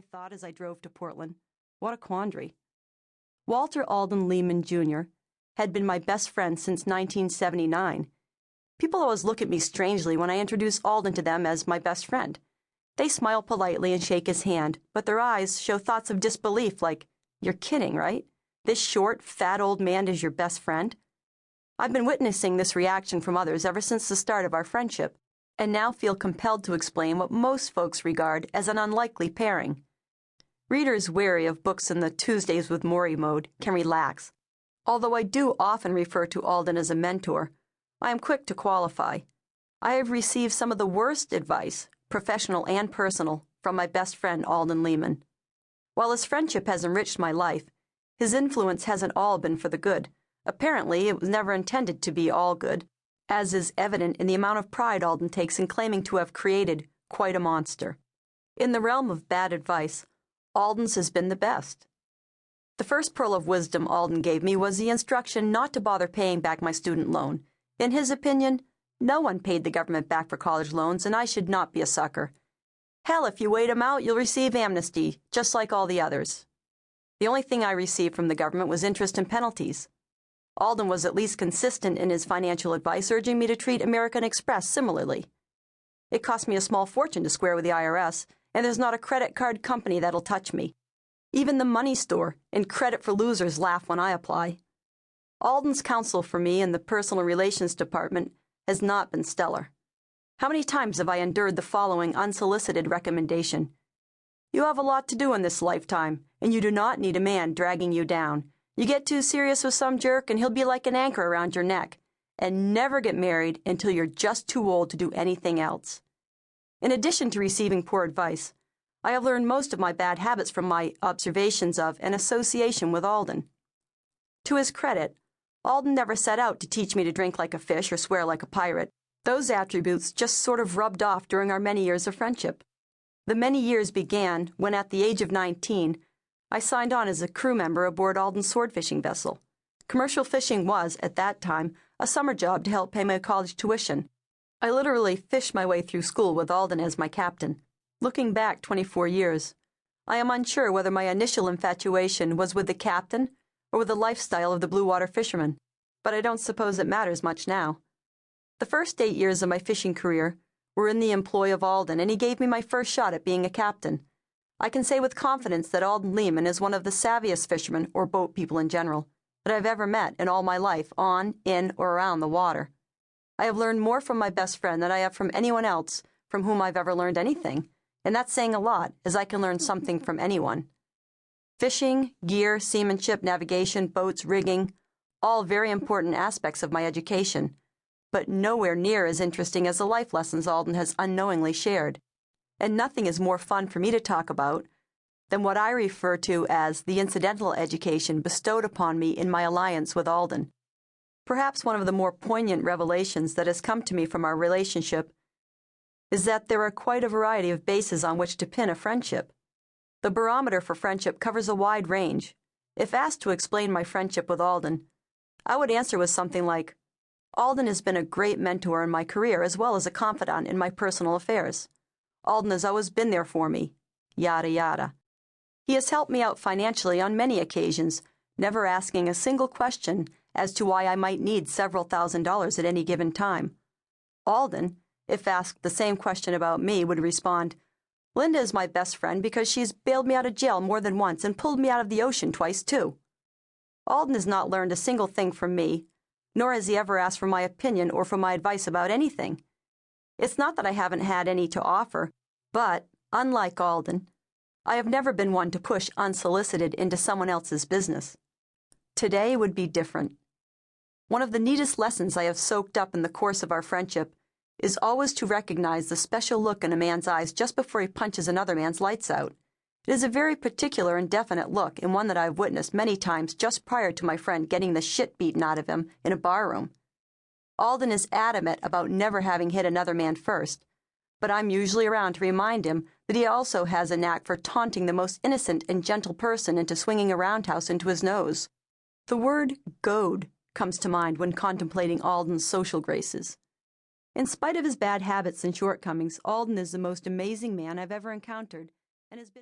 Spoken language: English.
I thought as I drove to Portland. What a quandary. Walter Alden Leeman, Jr. had been my best friend since 1979. People always look at me strangely when I introduce Alden to them as my best friend. They smile politely and shake his hand, but their eyes show thoughts of disbelief like, "You're kidding, right? This short, fat old man is your best friend?" I've been witnessing this reaction from others ever since the start of our friendship, and now feel compelled to explain what most folks regard as an unlikely pairing. Readers weary of books in the Tuesdays with Morrie mode can relax. Although I do often refer to Alden as a mentor, I am quick to qualify. I have received some of the worst advice, professional and personal, from my best friend Alden Leeman. While his friendship has enriched my life, his influence hasn't all been for the good. Apparently, it was never intended to be all good, as is evident in the amount of pride Alden takes in claiming to have created quite a monster. In the realm of bad advice, Alden's has been the best. The first pearl of wisdom Alden gave me was the instruction not to bother paying back my student loan. In his opinion, no one paid the government back for college loans, and I should not be a sucker. Hell, if you wait 'em out, you'll receive amnesty, just like all the others. The only thing I received from the government was interest and penalties. Alden was at least consistent in his financial advice, urging me to treat American Express similarly. It cost me a small fortune to square with the IRS, and there's not a credit card company that'll touch me. Even the money store and credit for losers laugh when I apply. Alden's counsel for me in the personal relations department has not been stellar. How many times have I endured the following unsolicited recommendation? You have a lot to do in this lifetime, and you do not need a man dragging you down. You get too serious with some jerk, and he'll be like an anchor around your neck. And never get married until you're just too old to do anything else. In addition to receiving poor advice, I have learned most of my bad habits from my observations of and association with Alden. To his credit, Alden never set out to teach me to drink like a fish or swear like a pirate. Those attributes just sort of rubbed off during our many years of friendship. The many years began when, at the age of 19, I signed on as a crew member aboard Alden's sword fishing vessel. Commercial fishing was, at that time, a summer job to help pay my college tuition. I literally fished my way through school with Alden as my captain. Looking back 24 years, I am unsure whether my initial infatuation was with the captain or with the lifestyle of the blue water fisherman, but I don't suppose it matters much now. The first 8 years of my fishing career were in the employ of Alden, and he gave me my first shot at being a captain. I can say with confidence that Alden Leeman is one of the savviest fishermen, or boat people in general, that I've ever met in all my life, on, in, or around the water. I have learned more from my best friend than I have from anyone else from whom I've ever learned anything, and that's saying a lot, as I can learn something from anyone. Fishing, gear, seamanship, navigation, boats, rigging, all very important aspects of my education, but nowhere near as interesting as the life lessons Alden has unknowingly shared. And nothing is more fun for me to talk about than what I refer to as the incidental education bestowed upon me in my alliance with Alden. Perhaps one of the more poignant revelations that has come to me from our relationship is that there are quite a variety of bases on which to pin a friendship. The barometer for friendship covers a wide range. If asked to explain my friendship with Alden, I would answer with something like, Alden has been a great mentor in my career as well as a confidant in my personal affairs. Alden has always been there for me, yada yada. He has helped me out financially on many occasions, never asking a single question as to why I might need several $1,000s at any given time. Alden, if asked the same question about me, would respond, Linda is my best friend because she's bailed me out of jail more than once and pulled me out of the ocean twice, too. Alden has not learned a single thing from me, nor has he ever asked for my opinion or for my advice about anything. It's not that I haven't had any to offer, but, unlike Alden, I have never been one to push unsolicited into someone else's business. Today would be different. One of the neatest lessons I have soaked up in the course of our friendship is always to recognize the special look in a man's eyes just before he punches another man's lights out. It is a very particular and definite look, and one that I've witnessed many times just prior to my friend getting the shit beaten out of him in a barroom. Alden is adamant about never having hit another man first, but I'm usually around to remind him that he also has a knack for taunting the most innocent and gentle person into swinging a roundhouse into his nose. The word goad comes to mind when contemplating Alden's social graces. In spite of his bad habits and shortcomings, Alden is the most amazing man I've ever encountered and has been